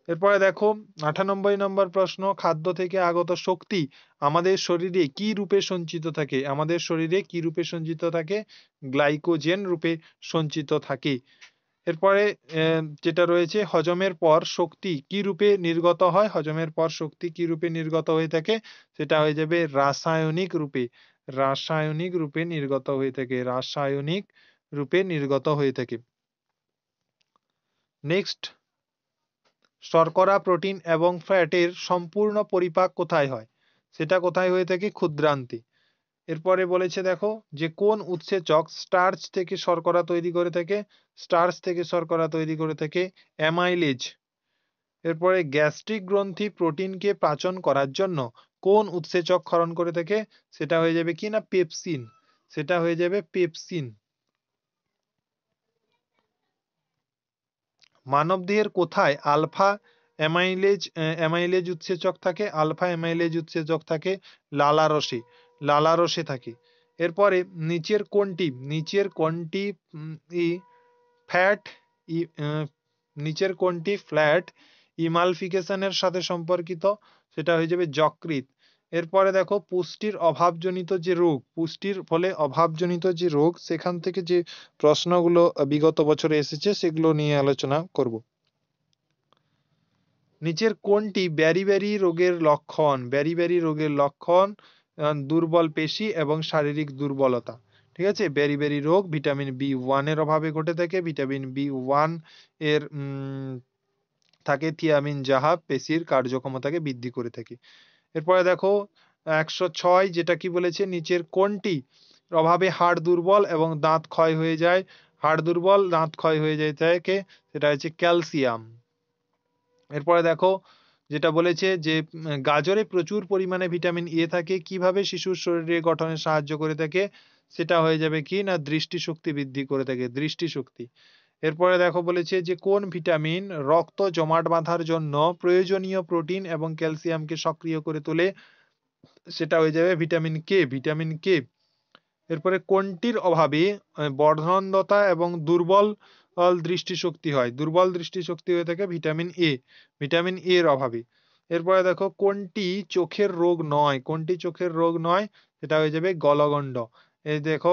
S1: এরপরে দেখো 98 নম্বর প্রশ্ন, খাদ্য থেকে আগত শক্তি আমাদের শরীরে কি রূপে সঞ্চিত থাকে? আমাদের শরীরে কি রূপে সঞ্চিত থাকে? গ্লাইকোজেন রূপে সঞ্চিত থাকে। এরপরে যেটা রয়েছে হজমের পর শক্তি কি রূপে নির্গত হয়? হজমের পর শক্তি কি রূপে নির্গত হয়ে থাকে? সেটা হয়ে যাবে রাসায়নিক রূপে। রাসায়নিক রূপে নির্গত হয়ে থাকে। রাসায়নিক রূপে নির্গত হয়ে থাকে। নেক্সট, শর্করা, প্রোটিন এবং ফ্যাটের সম্পূর্ণ পরিপাক কোথায় হয়? সেটা কোথায় হয়ে থাকে? ক্ষুদ্রান্তে। এরপরে বলেছে দেখো যে কোন উৎসেচক স্টার্চ থেকে শর্করা তৈরি করে থাকে? স্টার্চ থেকে শর্করা তৈরি করে থাকে অ্যামাইলেজ। এরপরে গ্যাস্ট্রিক গ্রন্থি প্রোটিনকে পাচন করার জন্য কোন উৎসেচক ক্ষরণ করে থাকে? সেটা হয়ে যাবে কি না পেপসিন। সেটা হয়ে যাবে পেপসিন। মানবদেহের কোথায় আলফা অ্যামাইলেজ উৎসেচক থাকে? আলফা অ্যামাইলেজ উৎসেচক থাকে লালারসে। লালারসে থাকে। এরপরে নিচের কোনটি ফ্যাট নিচের কোনটি ফ্ল্যাট ইমালফিকেশনের সাথে সম্পর্কিত? সেটা হয়ে যাবে যকৃৎ। এরপরে দেখো পুষ্টির অভাবজনিত যে রোগ, পুষ্টির ফলে অভাবজনিত যে রোগ, সেখান থেকে যে প্রশ্নগুলো বিগত বছরে এসেছে সেগুলো নিয়ে আলোচনা করব। নিচের কোনটি ব্যারি রোগের লক্ষণ? ব্যারি রোগের লক্ষণ দুর্বল পেশি এবং শারীরিক দুর্বলতা। ঠিক আছে, ব্যারি রোগ ভিটামিন B1 এর অভাবে ঘটে থাকে। ভিটামিন B1 এর থাকে থিয়ামিন, যাহা পেশির কার্যক্ষমতাকে বৃদ্ধি করে থাকে। এরপরে দেখো 106, যেটা কি বলেছে নিচের কোনটি অভাবে হাড় দুর্বল এবং দাঁত ক্ষয় হয়ে যায়? হাড় দুর্বল, দাঁত ক্ষয় হয়ে যায় থাকে, সেটা হচ্ছে ক্যালসিয়াম। এরপরে দেখো যেটা বলেছে যে গাজরে প্রচুর পরিমাণে ভিটামিন এ থাকে, কিভাবে শিশুর শরীরে গঠনে সাহায্য করে থাকে? সেটা হয়ে যাবে কি না দৃষ্টিশক্তি বৃদ্ধি করে থাকে, দৃষ্টিশক্তি। এরপরে দেখো বলেছে যে কোন ভিটামিন রক্ত জমাট বাঁধার জন্য প্রয়োজনীয় প্রোটিন এবং ক্যালসিয়ামকে সক্রিয় করে তোলে? সেটা হয়ে যাবে ভিটামিন কে। Vitamin K. এরপরে কোনটির অভাবে বর্ধনন্দতা এবং দুর্বল দৃষ্টিশক্তি হয়? দুর্বল দৃষ্টিশক্তি হয়ে থাকে ভিটামিন এ। ভিটামিন এর অভাবে। এরপরে দেখো কোনটি চোখের রোগ নয়? কোনটি চোখের রোগ নয়? সেটা হয়ে যাবে গলগণ্ড। এই দেখো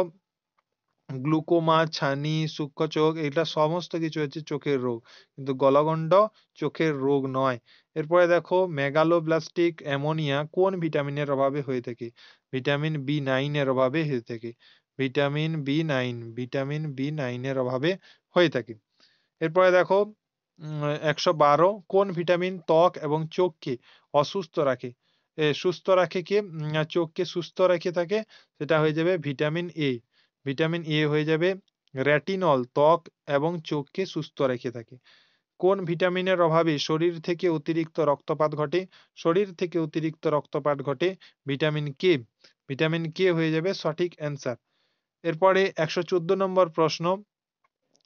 S1: গ্লুকোমা, ছানি, সূক্ষ্ম চোখ, এটা সমস্ত কিছু হচ্ছে চোখের রোগ, কিন্তু গলগণ্ড চোখের রোগ নয়। এরপরে দেখো মেগালোব্লাস্টিক অ্যামোনিয়া কোন ভিটামিনের অভাবে হয়ে থাকে? ভিটামিন B9 এর অভাবে হয়ে থাকে। ভিটামিন B9, ভিটামিন B9 এর অভাবে হয়ে থাকে। এরপরে দেখো 112, কোন ভিটামিন ত্বক এবং চোখকে অসুস্থ রাখে? সুস্থ রাখে কে? চোখকে সুস্থ রেখে থাকে, সেটা হয়ে যাবে ভিটামিন এ। ভিটামিন এ হয়ে যাবে রেটিনল ত্বক এবং চোখকে সুস্থ রেখে থাকে। কোন ভিটামিনের অভাবে শরীর থেকে অতিরিক্ত রক্তপাত ঘটে? শরীর থেকে অতিরিক্ত রক্তপাত ঘটে ভিটামিন কে। ভিটামিন কে হয়ে যাবে সঠিক অ্যান্সার। এরপরে 114 নম্বর প্রশ্ন,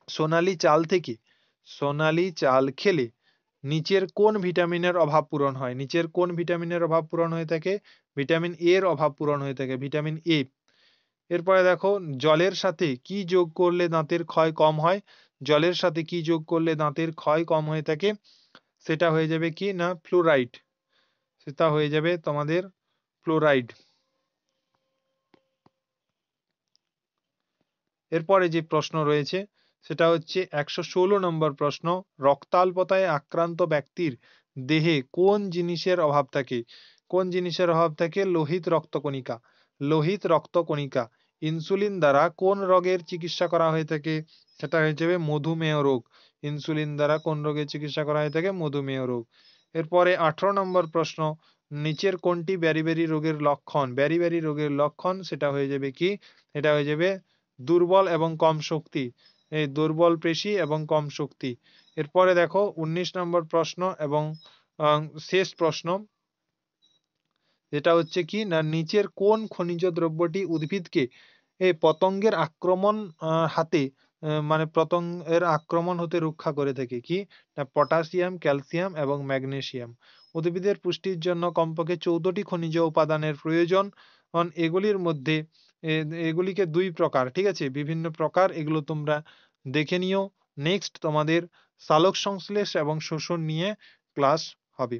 S1: সোনালী চাল খেলে নিচের কোন ভিটামিনের অভাব পূরণ হয়? নিচের কোন ভিটামিনের অভাব পূরণ হয়ে থাকে? ভিটামিন এ এর অভাব পূরণ হয়ে থাকে, ভিটামিন এ। এরপরে দেখো, জলের সাথে কি যোগ করলে দাঁতের ক্ষয় কম হয়? জলের সাথে কি যোগ করলে দাঁতের ক্ষয় কম হয়ে থাকে? সেটা হয়ে যাবে কি না ফ্লোরাইড। সেটা হয়ে যাবে তোমাদের ফ্লোরাইড। এরপরে যে প্রশ্ন রয়েছে সেটা হচ্ছে 116 নম্বর প্রশ্ন, রক্তাল্পতায় আক্রান্ত ব্যক্তির দেহে কোন জিনিসের অভাব থাকে? কোন জিনিসের অভাব থাকে? লোহিত রক্তকণিকা। লোহিত রক্তকণিকা। ইনসুলিন দ্বারা কোন রোগের চিকিৎসা করা হয়ে থাকে? সেটা হয়ে যাবে মধুমেহ রোগ। ইনসুলিন দ্বারা কোন রোগের চিকিৎসা করা হয়ে থাকে? মধুমেহ রোগ। এরপরে 18 নম্বর প্রশ্ন, নিচের কোনটি ব্যারি রোগের লক্ষণ? ব্যারি রোগের লক্ষণ সেটা হয়ে যাবে কি? এটা হয়ে যাবে দুর্বল এবং কম শক্তি। এই দুর্বল পেশি এবং কম শক্তি। এরপরে দেখো 19 নম্বর প্রশ্ন এবং শেষ প্রশ্ন, যেটা হচ্ছে কি না নিচের কোন খনিজ দ্রব্যটি উদ্ভিদকে পতঙ্গের আক্রমণ হাতে মানে পতঙ্গের আক্রমণ হতে রক্ষা করে থাকে? কি না পটাশিয়াম, ক্যালসিয়াম এবং ম্যাগনেসিয়াম। উদ্ভিদের পুষ্টির জন্য কমপক্ষে 14টি খনিজ উপাদানের প্রয়োজন। এগুলির মধ্যে এগুলিকে দুই প্রকার, ঠিক আছে, বিভিন্ন প্রকার, এগুলো তোমরা দেখে নিও। নেক্সট তোমাদের সালোক সংশ্লেষ এবং শোষণ নিয়ে ক্লাস হবে।